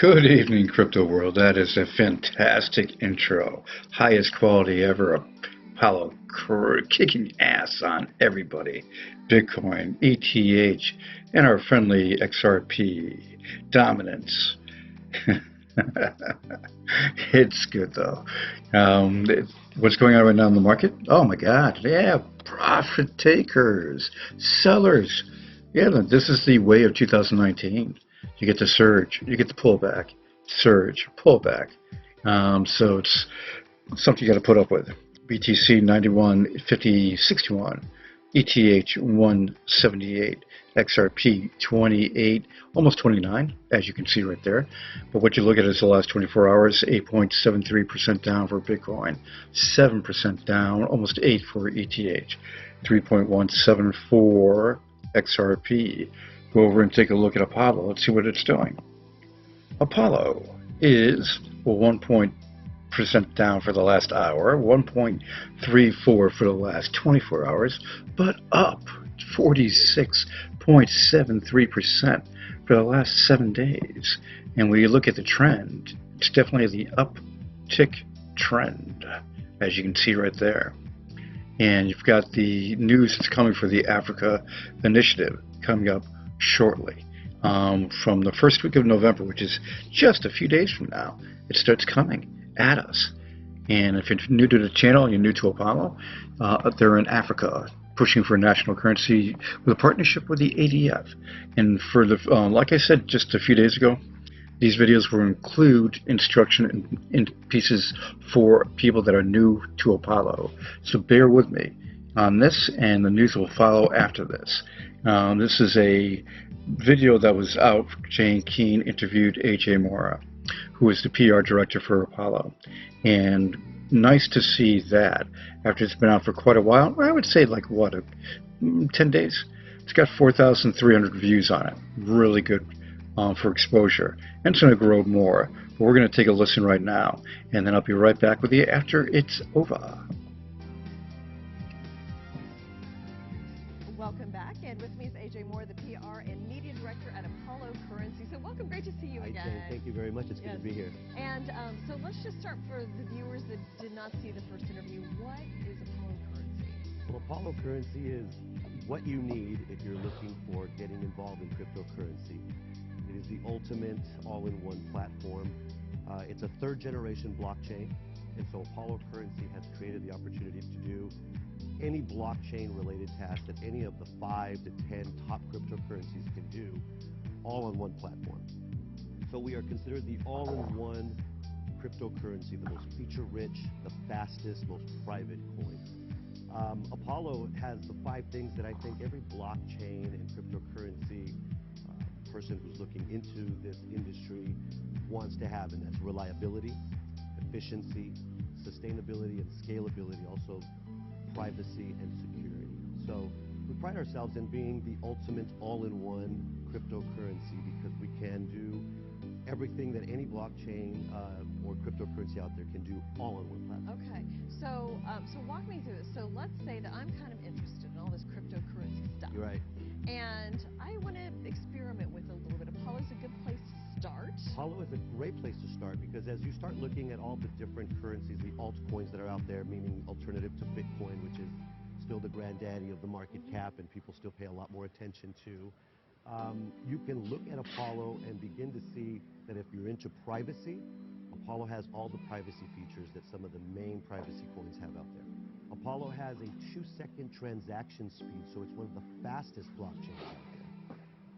Good evening, crypto world. That is a fantastic intro. Highest quality ever. Apollo kicking ass on everybody. Bitcoin, ETH, and our friendly XRP. Dominance. It's good though. What's going on right now in the market? Oh my God. Yeah, profit takers, sellers. Yeah, this is the way of 2019. You get the surge, you get the pullback, surge, pullback. So it's something you got to put up with. BTC 91.50.61, ETH 178, XRP 28, almost 29, as you can see right there. But what you look at is the last 24 hours, 8.73% down for Bitcoin, 7% down, almost 8 for ETH, 3.17 for XRP. Go over and take a look at Apollo. Let's see what it's doing. Apollo is 1% down for the last hour, 1.34 for the last 24 hours, but up 46.73% for the last 7 days. And when you look at the trend, it's definitely the uptick trend, as you can see right there. And you've got the news that's coming for the Africa Initiative coming up shortly. From the first week of November, which is just a few days from now, it starts coming at us. And if you're new to the channel and you're new to Apollo, they're in Africa pushing for a national currency with a partnership with the ADF. And for the, like I said just a few days ago, these videos will include instruction in pieces for people that are new to Apollo. So bear with me on this, and the news will follow after this. This is a video that was out. Jane Keane interviewed AJ Mora, who is the PR director for Apollo. And nice to see that after it's been out for quite a while. I would say like what, 10 days? It's got 4,300 views on it. Really good for exposure. And it's going to grow more. But we're going to take a listen right now. And then I'll be right back with you after it's over. Welcome back, and with me is AJ Moore, the PR and Media Director at Apollo Currency. So welcome, great to see you again. Thank you very much, it's good to be here. And so let's just start for the viewers that did not see the first interview. What is Apollo Currency? Well, Apollo Currency is what you need if you're looking for getting involved in cryptocurrency. It is the ultimate all-in-one platform. It's a third-generation blockchain, and so Apollo Currency has created the opportunity to do any blockchain-related task that any of the 5 to 10 top cryptocurrencies can do, all on one platform. So we are considered the all-in-one cryptocurrency, the most feature-rich, the fastest, most private coin. Apollo has the 5 things that I think every blockchain and cryptocurrency person who's looking into this industry wants to have, and that's reliability, efficiency, sustainability, and scalability, also privacy and security. So we pride ourselves in being the ultimate all-in-one cryptocurrency because we can do everything that any blockchain or cryptocurrency out there can do all on one platform. Okay, so walk me through this. So let's say that I'm kind of interested in all this cryptocurrency stuff. You're right. And I want to experiment with it a little bit. Apollo's a good place to start. Apollo is a great place to start because as you start looking at all the different currencies, the altcoins that are out there, meaning alternative to Bitcoin, which is still the granddaddy of the market cap and people still pay a lot more attention to, you can look at Apollo and begin to see that if you're into privacy, Apollo has all the privacy features that some of the main privacy coins have out there. Apollo has a 2-second transaction speed, so it's one of the fastest blockchains out there.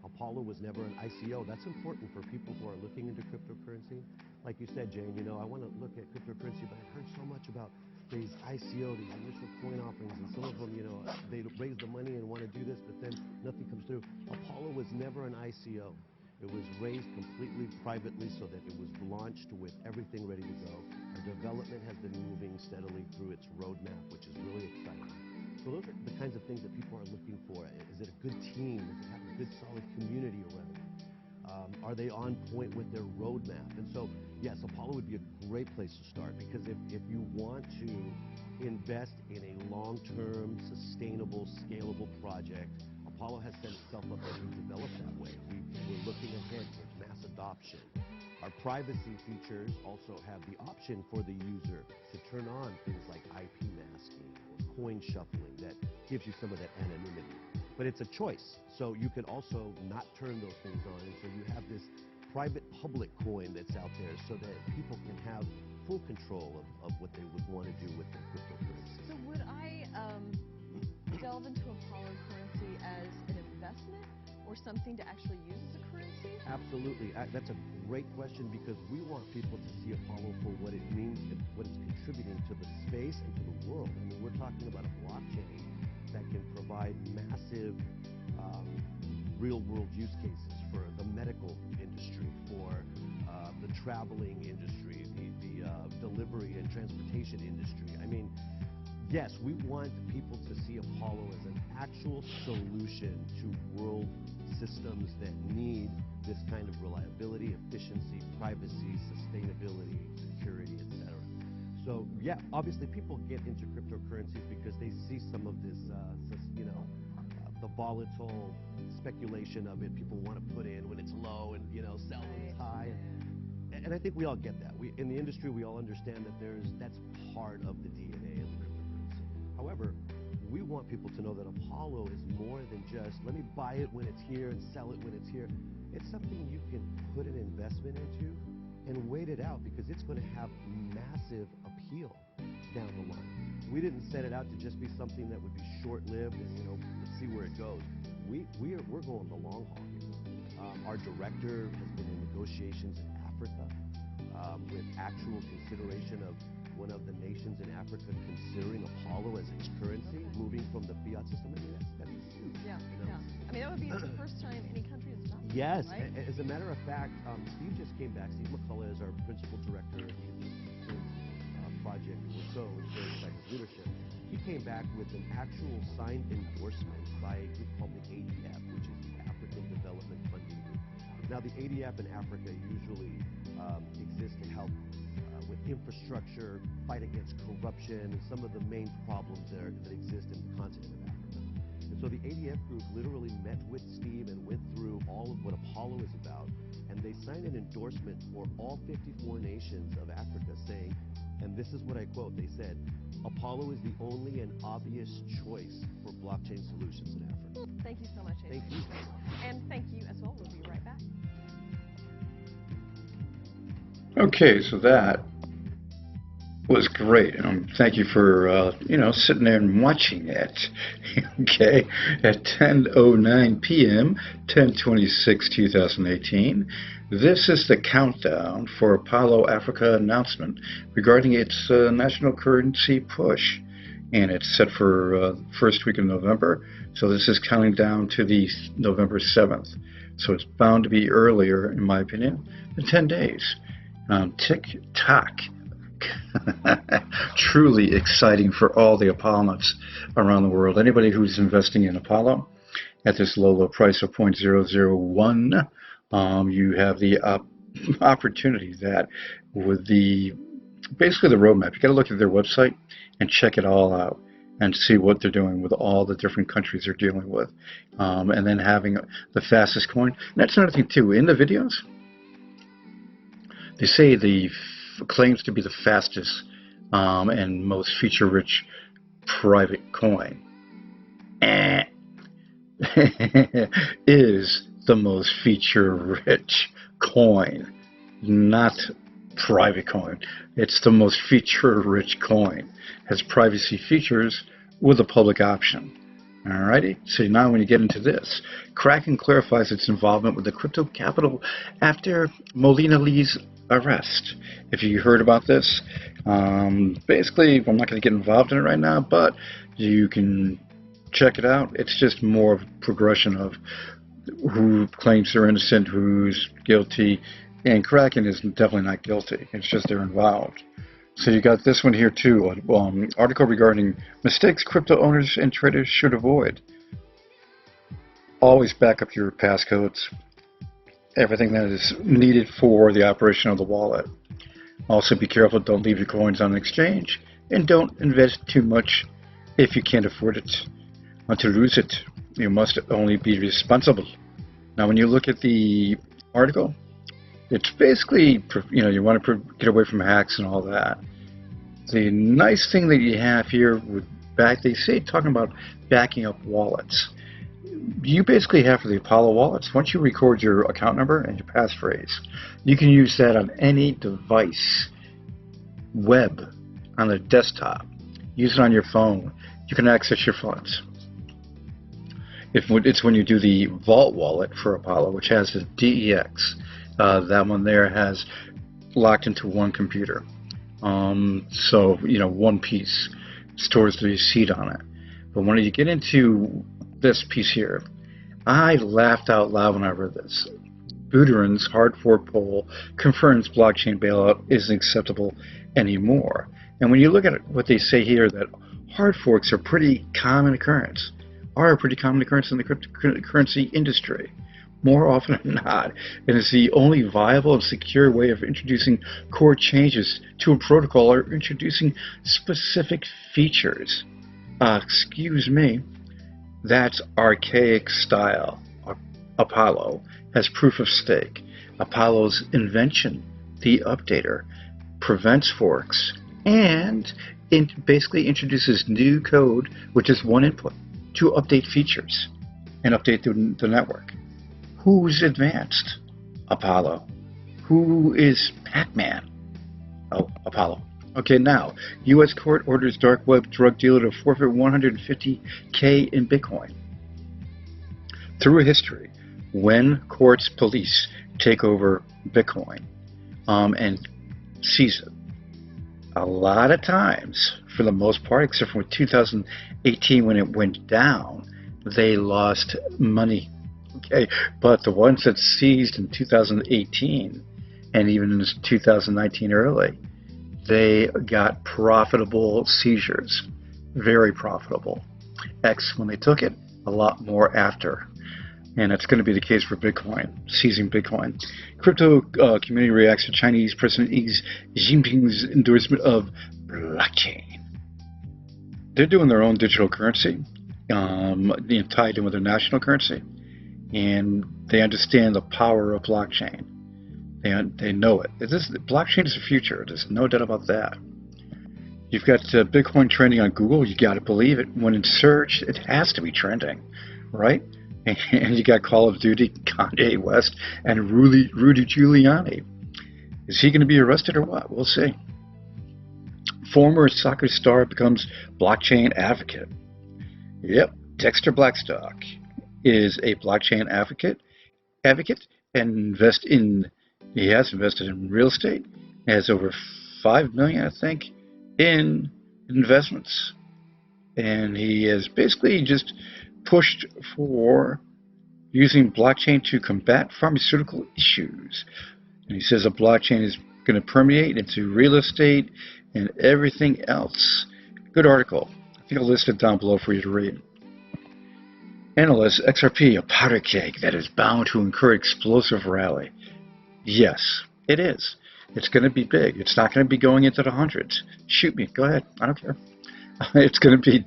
Apollo was never an ICO. That's important for people who are looking into cryptocurrency. Like you said, Jane, you know, I want to look at cryptocurrency, but I've heard so much about these ICO, these initial coin offerings, and some of them, you know, they raise the money and want to do this, but then nothing comes through. Apollo was never an ICO. It was raised completely privately so that it was launched with everything ready to go. Our development has been moving steadily through its roadmap, which is really exciting. So those are the kinds of things that people are looking for. Is it a good team? Does it have a good, solid community around it? Are they on point with their roadmap? And so, yes, Apollo would be a great place to start because if you want to invest in a long-term, sustainable, scalable project, Apollo has set itself up to develop that way. We're looking ahead towards mass adoption. Our privacy features also have the option for the user to turn on things like IP masking or coin shuffling that gives you some of that anonymity. But it's a choice, so you can also not turn those things on, and so you have this private public coin that's out there so that people can have full control of what they would want to do with their cryptocurrency. So would I delve into Apollo currency as an investment or something to actually use as a currency? Absolutely. That's a great question because we want people to see Apollo for what it means and what it's contributing to the space and to the world. I mean, we're talking about a blockchain that can provide massive real-world use cases for the medical industry, for the traveling industry, the delivery and transportation industry. I mean, yes, we want people to see Apollo as an actual solution to world systems that need this kind of reliability, efficiency, privacy, sustainability, security, etc. So yeah, obviously people get into cryptocurrencies because they see some of this, the volatile speculation of it. People want to put in when it's low and sell when it's high. And I think we all get that. In the industry, we all understand that that's part of the DNA of the cryptocurrency. However, we want people to know that Apollo is more than just, let me buy it when it's here and sell it when it's here. It's something you can put an investment into and wait it out because it's going to have massive appeal down the line. We didn't set it out to just be something that would be short-lived and, let's see where it goes. We're going the long haul here. Our director has been in negotiations in Africa with actual consideration of one of the nations in Africa considering Apollo as its currency, moving from the fiat system. I mean, that's huge. Yeah, yeah. I mean, that would be the first time any country has done that. Yes. Right? As a matter of fact, Steve just came back. Steve McCullough is our principal director of the project Orso, which is very exciting leadership. He came back with an actual signed endorsement by a group called the ADF, which is the African Development Funding Group. Now, the ADF in Africa usually exists to help with infrastructure, fight against corruption, and some of the main problems that exist in the continent of Africa. And so the ADF group literally met with Steve and went through all of what Apollo is about, and they signed an endorsement for all 54 nations of Africa saying, and this is what I quote, they said, Apollo is the only and obvious choice for blockchain solutions in Africa. Thank you so much, Adrian. Thank you. And thank you as well. We'll be right back. Okay, so that was great. Thank you for, sitting there and watching it. Okay, at 10:09 p.m., 10/26/2018, this is the countdown for Apollo Africa announcement regarding its national currency push. And it's set for first week of November. So this is counting down to the November 7th. So it's bound to be earlier, in my opinion, than 10 days. Tick-tock. Truly exciting for all the Apollo nuts around the world. Anybody who's investing in Apollo at this low price of 0.001, you have the opportunity that with basically the roadmap, you got to look at their website and check it all out and see what they're doing with all the different countries they're dealing with, and then having the fastest coin. And that's another thing too. In the videos, they say claims to be the fastest and most feature-rich private coin is the most feature-rich coin, not private coin. It's the most feature-rich coin. Has privacy features with a public option. Alrighty, so now when you get into this, Kraken clarifies its involvement with the crypto capital after Molina Lee's arrest. If you heard about this, basically, I'm not going to get involved in it right now, but you can check it out. It's just more of a progression of who claims they're innocent, who's guilty, and Kraken is definitely not guilty. It's just they're involved. So you got this one here too, article regarding mistakes crypto owners and traders should avoid. Always back up your passcodes, everything that is needed for the operation of the wallet. Also be careful, don't leave your coins on an exchange, and don't invest too much if you can't afford it to lose it. You must only be responsible. Now, when you look at the article, it's basically, you want to get away from hacks and all that. The nice thing that you have here with they say talking about backing up wallets. You basically have for the Apollo wallets, once you record your account number and your passphrase, you can use that on any device, web, on the desktop, use it on your phone. You can access your funds. It's when you do the Vault wallet for Apollo, which has the DEX. That one there has locked into one computer. So, one piece stores the receipt on it. But when you get into this piece here, I laughed out loud when I read this. Buterein's hard fork poll confirms blockchain bailout isn't acceptable anymore. And when you look at what they say here, that hard forks are a pretty common occurrence in the cryptocurrency industry, more often than not. And it's the only viable and secure way of introducing core changes to a protocol or introducing specific features. Excuse me, that's archaic style. Apollo has proof of stake. Apollo's invention, the updater, prevents forks and basically introduces new code with just one input to update features and update the network. Who's advanced? Apollo. Who is Pac-Man? Oh, Apollo. Okay, now, U.S. court orders dark web drug dealer to forfeit $150K in Bitcoin. Through history, when courts, police take over Bitcoin and seize it, a lot of times, for the most part, except for 2018 when it went down, they lost money. Okay, but the ones that seized in 2018 and even in 2019 early, they got profitable seizures, very profitable. X when they took it, a lot more after. And that's going to be the case for Bitcoin, seizing Bitcoin. Crypto community reacts to Chinese President Xi Jinping's endorsement of blockchain. They're doing their own digital currency, tied in with their national currency, and they understand the power of blockchain. They know it. Blockchain is the future. There's no doubt about that. You've got Bitcoin trending on Google. You got to believe it. When in search, it has to be trending, right? And you got Call of Duty, Kanye West, and Rudy Giuliani. Is he going to be arrested or what? We'll see. Former soccer star becomes blockchain advocate. Yep, Dexter Blackstock is a blockchain advocate and he has invested in real estate. He has over $5 million, I think, in investments. And he has basically just pushed for using blockchain to combat pharmaceutical issues. And he says a blockchain is going to permeate into real estate and everything else. Good article. I think I'll list it down below for you to read. Analysts, XRP, a powder keg that is bound to incur explosive rally. Yes, it is. It's going to be big. It's not going to be going into the hundreds. Shoot me. Go ahead. I don't care. It's going to be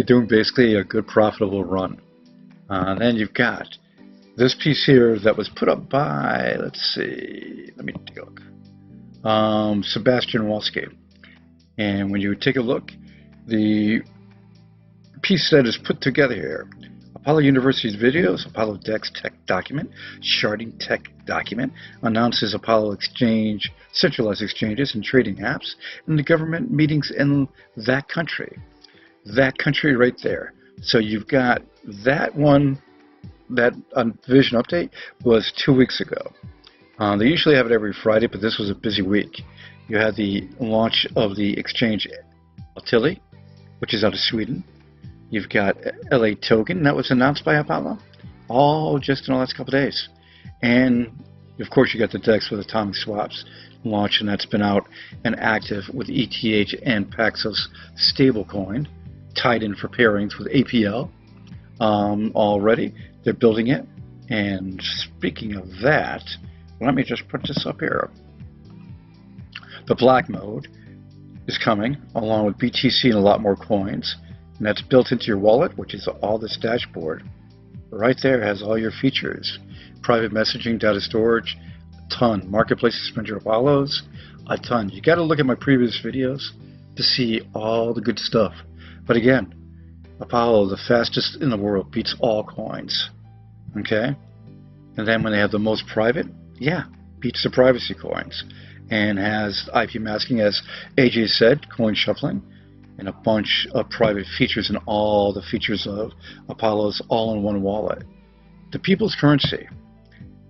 doing basically a good profitable run. Then you've got this piece here that was put up by, let me take a look. Sebastian Walsky. And when you take a look, the piece that is put together here, Apollo University's videos, Apollo Dex tech document, Sharding tech document, announces Apollo exchange, centralized exchanges and trading apps, and the government meetings in that country. That country right there. So you've got that one, that Vision update was 2 weeks ago. They usually have it every Friday, but this was a busy week. You had the launch of the exchange Altili, which is out of Sweden. You've got LA Token, that was announced by Apollo, all just in the last couple of days. And, of course, you got the DEX with atomic swaps launch, and that's been out and active with ETH and Paxos stablecoin, tied in for pairings with APL already. They're building it. And speaking of that, let me just put this up here. The black mode is coming, along with BTC and a lot more coins. And that's built into your wallet, which is all this dashboard. Right there has all your features. Private messaging, data storage, a ton. Marketplace to spend your Apollos, a ton. You got to look at my previous videos to see all the good stuff. But again, Apollo, the fastest in the world, beats all coins. Okay? And then when they have the most private, yeah, beats the privacy coins. And has IP masking, as AJ said, coin shuffling, and a bunch of private features and all the features of Apollo's all in one wallet. The people's currency,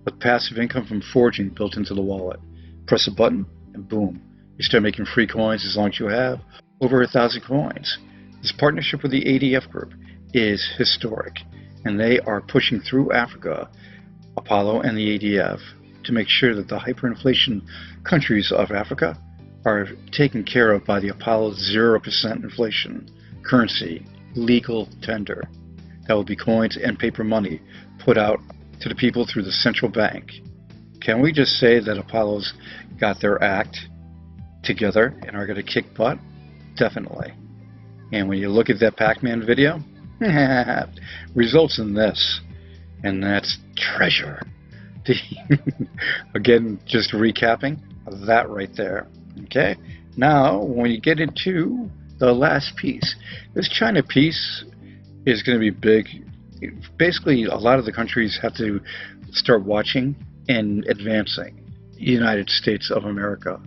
with passive income from forging built into the wallet. Press a button and boom, you start making free coins as long as you have over 1,000 coins. This partnership with the ADF group is historic, and they are pushing through Africa, Apollo and the ADF, to make sure that the hyperinflation countries of Africa are taken care of by the Apollo 0% inflation currency legal tender. That will be coins and paper money put out to the people through the central bank. Can we just say that Apollo's got their act together and are going to kick butt? Definitely. And when you look at that Pac-Man video, results in this, and that's treasure. Again, just recapping that right there. Okay, now when you get into the last piece, this China piece is going to be big. Basically, a lot of the countries have to start watching and advancing. United States of America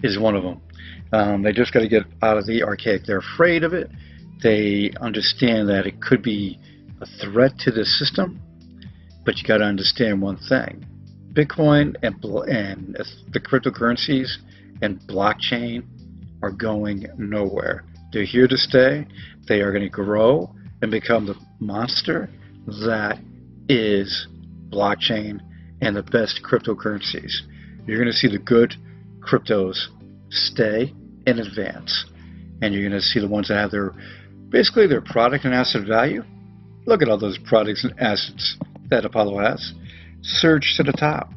is one of them. They just got to get out of the archaic. They're afraid of it. They understand that it could be a threat to the system, but you got to understand one thing. Bitcoin and the cryptocurrencies and blockchain are going nowhere. They're here to stay. They are going to grow and become the monster that is blockchain and the best cryptocurrencies. You're going to see the good cryptos stay and advance, and you're going to see the ones that have their basically their product and asset value. Look at all those products and assets that Apollo has. Surge to the top.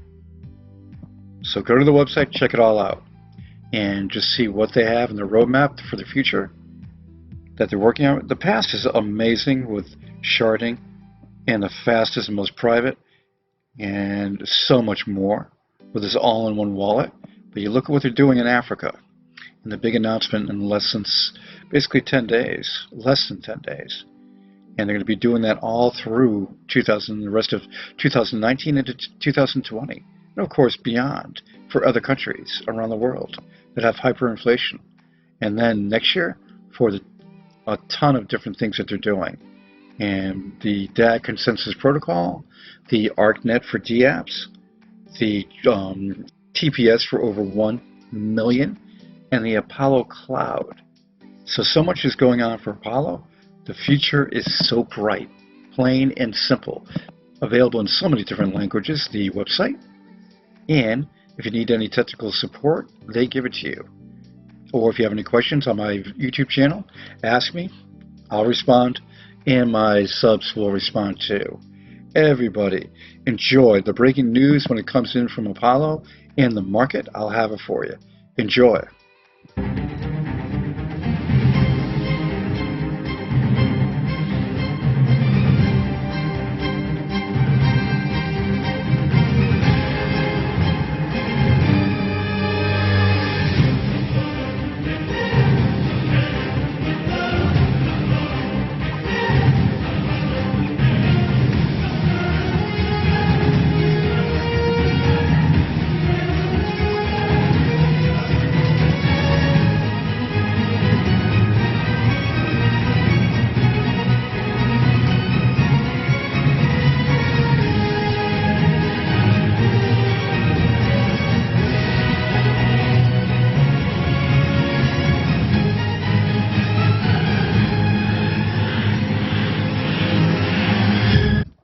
So go to the website, check it all out, and just see what they have in their roadmap for the future that they're working on. The past is amazing with sharding and the fastest and most private and so much more with this all-in-one wallet. But you look at what they're doing in Africa and the big announcement in less than basically 10 days, less than 10 days. And they're going to be doing that all through the rest of 2019 into 2020. And of course beyond for other countries around the world that have hyperinflation. And then next year for a ton of different things that they're doing. And the DAG consensus protocol, the ARKNET for DApps, the TPS for over 1 million, and the Apollo Cloud. So much is going on for Apollo. The future is so bright, plain and simple. Available in so many different languages, the website. And if you need any technical support, they give it to you. Or if you have any questions on my YouTube channel, ask me. I'll respond. And my subs will respond too. Everybody, enjoy the breaking news when it comes in from Apollo and the market. I'll have it for you. Enjoy.